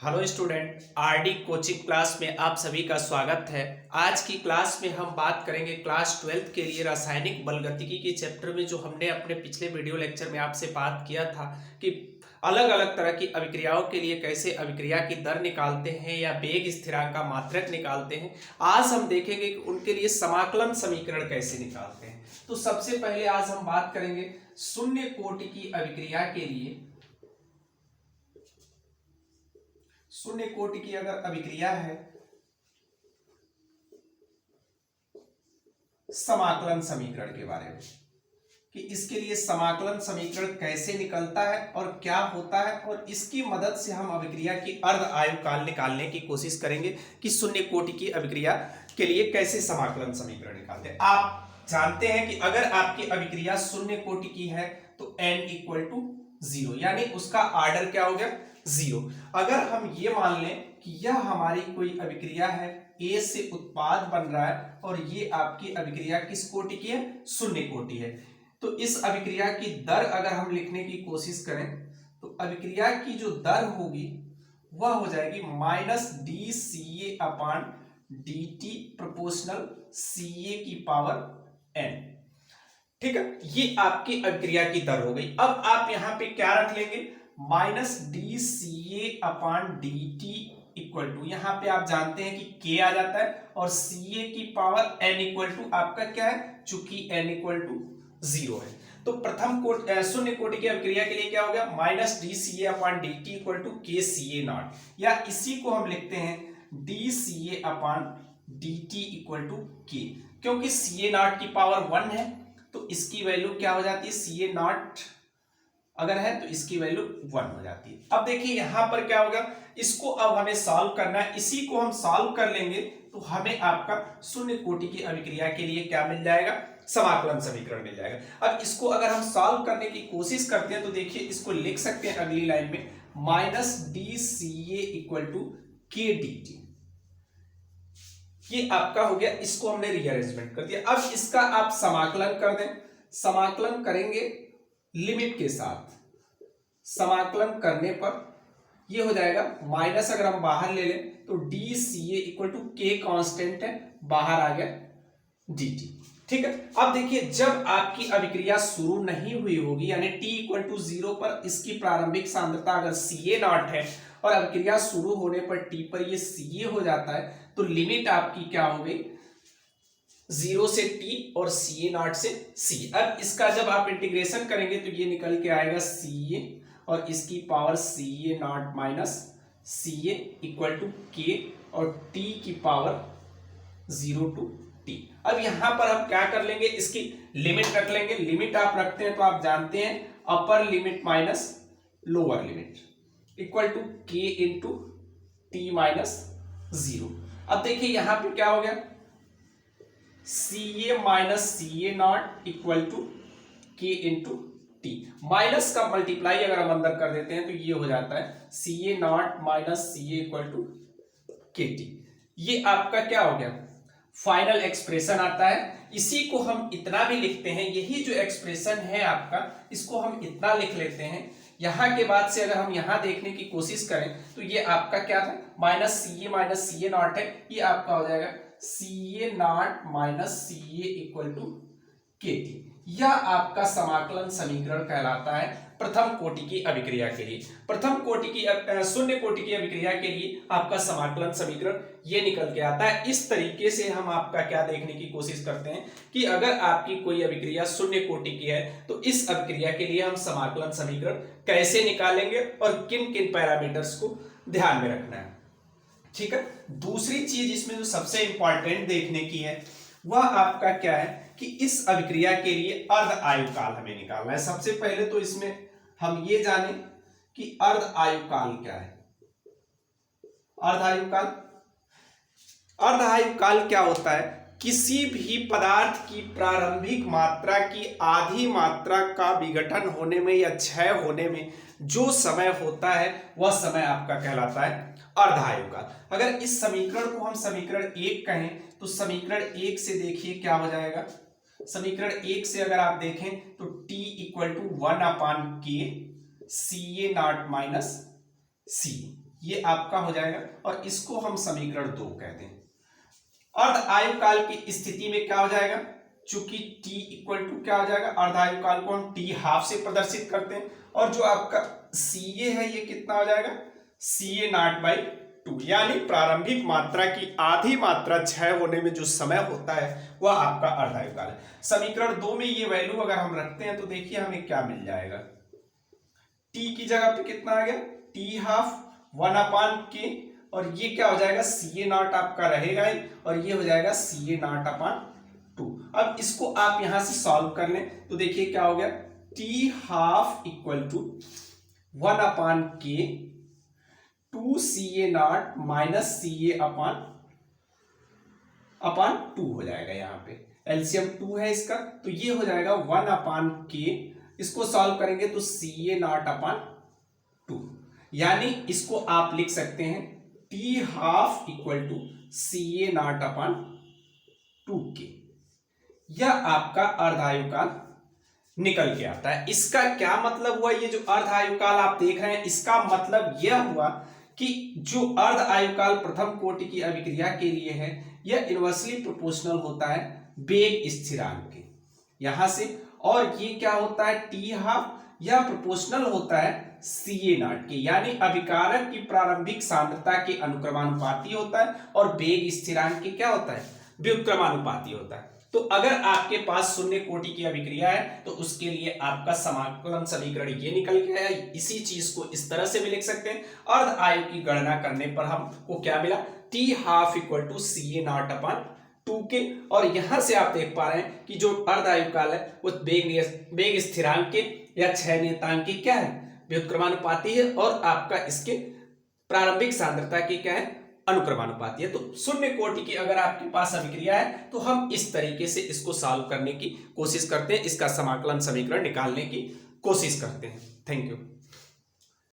Hello student, RD coaching class में आप सभी का स्वागत है। आज की क्लास में हम बात करेंगे क्लास 12th के लिए रासायनिक बलगतिकी के चैप्टर में, जो हमने अपने पिछले वीडियो लेक्चर में आपसे बात किया था कि अलग अलग तरह की अभिक्रियाओं के लिए कैसे अभिक्रिया की दर निकालते हैं या वेग स्थिरांक का मात्रक निकालते हैं। आज हम देखेंगे कि उनके लिए समाकलन समीकरण कैसे निकालते हैं। तो सबसे पहले आज हम बात करेंगे शून्य कोटि की अभिक्रिया के लिए। शून्य कोटि की अगर अभिक्रिया है, समाकलन समीकरण के बारे में, कि इसके लिए समाकलन समीकरण कैसे निकलता है और क्या होता है, और इसकी मदद से हम अभिक्रिया की अर्ध आयु काल निकालने की कोशिश करेंगे कि शून्य कोटि की अभिक्रिया के लिए कैसे समाकलन समीकरण निकालते हैं। आप जानते हैं कि अगर आपकी अभिक्रिया शून्य कोटि की है तो n इक्वल टू 0, यानी उसका आर्डर क्या हो गया, 0। अगर हम ये मान लें कि यह हमारी कोई अभिक्रिया है, A से उत्पाद बन रहा है और ये आपकी अभिक्रिया किस कोटि की है, शून्य कोटि है, तो इस अभिक्रिया की दर अगर हम लिखने की कोशिश करें तो अभिक्रिया की जो दर होगी वह हो जाएगी -dCA/dt प्रोपोर्शनल CA की पावर n। ठीक है, ये आपकी अभिक्रिया की दर हो गई। अब आप यहां पे क्या रख लेंगे, -dCA/dt इक्वल टू, यहां पे आप जानते हैं कि k आ जाता है और CA की पावर n इक्वल टू आपका क्या है, चूंकि n इक्वल टू 0 है। तो प्रथम शून्य कोटि की अभिक्रिया के लिए क्या हो गया, -dCA/dt इक्वल टू KCA0, या इसी को हम लिखते हैं dCA/dt इक्वल टू k, क्योंकि CA0 की पावर 1 है तो इसकी वैल्यू क्या हो जाती है, CA0 अगर है तो इसकी वैल्यू 1 हो जाती है। अब देखिए यहां पर क्या होगा, इसको अब हमें सॉल्व करना है। इसी को हम सॉल्व कर लेंगे तो हमें आपका शून्य कोटि की अभिक्रिया के लिए क्या मिल जाएगा, समाकलन समीकरण मिल जाएगा। अब इसको अगर हम सॉल्व करने की कोशिश करते हैं तो देखिए इसको लिख सकते हैं अगली लाइन में -dCA इक्वल टू KDT। ये आपका हो गया, इसको हमने रीअरेंजमेंट कर दिया। अब इसका आप समाकलन कर दें, समाकलन करेंगे लिमिट के साथ, समाकलन करने पर ये हो जाएगा माइनस, अगर हम बाहर ले लें तो dCA equal to k constant है, बाहर आ गया dt। ठीक है, अब देखिए जब आपकी अभिक्रिया शुरू नहीं हुई होगी, यानी t इक्वल टू 0 पर इसकी प्रारंभिक सांद्रता अगर CA0 है और अभिक्रिया शुरू होने पर t पर ये CA हो जाता है, तो लिमिट आपकी क्या हो गई, 0 से t और CA0 से C। अब इसका जब आप इंटीग्रेशन करेंगे तो ये निकल के आएगा CA और इसकी power CA0 minus CA equal to k और t की पावर 0 टू t। अब यहां पर हम क्या कर लेंगे, इसकी लिमिट रख लेंगे। लिमिट आप रखते हैं तो आप जानते हैं upper limit minus lower limit equal to k into t minus 0। अब देखिए यहां पे क्या हो गया, CA minus CA0 equal to k into t, minus का मल्टीप्लाई अगर हम अंदर कर देते हैं तो ये हो जाता है CA0 minus CA equal to KT। ये आपका क्या हो गया, फाइनल एक्सप्रेशन आता है। इसी को हम इतना भी लिखते हैं, यही जो एक्सप्रेशन है आपका, इसको हम इतना लिख लेते हैं। यहां के बाद से अगर हम यहां देखने की कोशिश करें तो ये आपका क्या था, -CA माइनस CA0 है, ये आपका हो जाएगा CA0 minus CA equal to KT। यह आपका समाकलन समीकरण कहलाता है प्रथम कोटि की अभिक्रिया के लिए। प्रथम कोटि की शून्य कोटि की अभिक्रिया के लिए आपका समाकलन समीकरण ये निकल के आता है। इस तरीके से हम आपका क्या देखने की कोशिश करते हैं कि अगर आपकी कोई अभिक्रिया शून्य कोटि की है तो इस अभिक्रिया के लिए हम समाकलन समीकरण कैसे निकालेंगे और किन किन पैरामीटर्स को ध्यान में रखना है। ठीक है, दूसरी चीज इसमें जो सबसे इंपॉर्टेंट देखने की है वह आपका क्या है कि इस अभिक्रिया के लिए अर्ध आयु काल हमें निकालना है। सबसे पहले तो इसमें हम ये जाने कि अर्ध आयु काल क्या है। अर्ध आयु काल, अर्ध आयु काल क्या होता है, किसी भी पदार्थ की प्रारंभिक मात्रा की आधी मात्रा का विघटन होने में या क्षय होने में जो समय होता है वह समय आपका कहलाता है अर्ध आयु काल। अगर इस समीकरण को हम समीकरण 1 कहें तो समीकरण 1 से देखिए क्या हो जाएगा, समीकरण 1 से अगर आप देखें तो t equal to 1/k CA0 minus C। ये आपका हो जाएगा और इसको हम समीकरण 2 कहते हैं। अर्ध आयुकाल की स्थिति में क्या हो जाएगा, चूंकि t इक्वल टू क्या हो जाएगा, अर्ध आयुकाल को हम t हाफ से प्रदर्शित करते हैं और जो आपका CA है ये कितना हो जाएगा, CA नॉट बाई 2, यानी प्रारंभिक मात्रा की आधी मात्रा क्षय होने में जो समय होता है वह आपका अर्ध आयुकाल है। समीकरण 2 में ये वैल्यू अगर हम रखते हैं तो देखिए हमें क्या मिल जाएगा, t की जगह पे कितना आ गया, t हाफ 1/k और ये क्या हो जाएगा, CA नॉट आपका रहेगा ही और ये हो जाएगा CA नॉट अपॉन 2। अब इसको आप यहां से सॉल्व कर लें तो देखिए क्या हो गया, t half equal to 1/k 2CA naught minus CA upon 2 हो जाएगा। यहाँ पे एलसीएम 2 है इसका तो ये हो जाएगा 1/k, इसको सॉल्व करेंगे तो CA नॉट अपॉन 2, यानी इसको आप लिख सकते हैं t half equal to CA naught upon 2k। यह आपका अर्धायुकाल निकल के आता है। इसका क्या मतलब हुआ, ये जो अर्धायुकाल आप देख रहे हैं इसका मतलब यह हुआ कि जो अर्धायुकाल प्रथम कोटि की अभिक्रिया के लिए है यह इनवर्सली प्रोपोर्शनल होता है वेग स्थिरांक के यहां से, और ये क्या होता है t हाफ, यह प्रोपोर्शनल होता है CA नॉट के, यानी अभिकारक की प्रारंभिक सांद्रता के अनुक्रमानुपाती होता है और वेग स्थिरांक के क्या होता है, व्युत्क्रमानुपाती होता है। तो अगर आपके पास शून्य कोटि की अभिक्रिया है तो उसके लिए आपका समाकलन समीकरण ये निकल के आया। इसी चीज को इस तरह से भी लिख सकते हैं, अर्ध आयु की गणना करने पर हमको क्या मिला, t half equal to CA naught upon 2k, और यहां से आप देख पा रहे हैं कि जो अर्ध आयुकाल है वो वेग स्थिरांक के या क्षय नियतांक की क्या है, व्युत्क्रमानुपाती है, और आपका इसके प्रारंभिक सांद्रता की क्या है, अनुक्रमानुपाती है। तो शून्य कोटि की अगर आपके पास अभिक्रिया है तो हम इस तरीके से इसको सॉल्व करने की कोशिश करते हैं, इसका समाकलन समीकरण निकालने की कोशिश करते हैं। Thank you.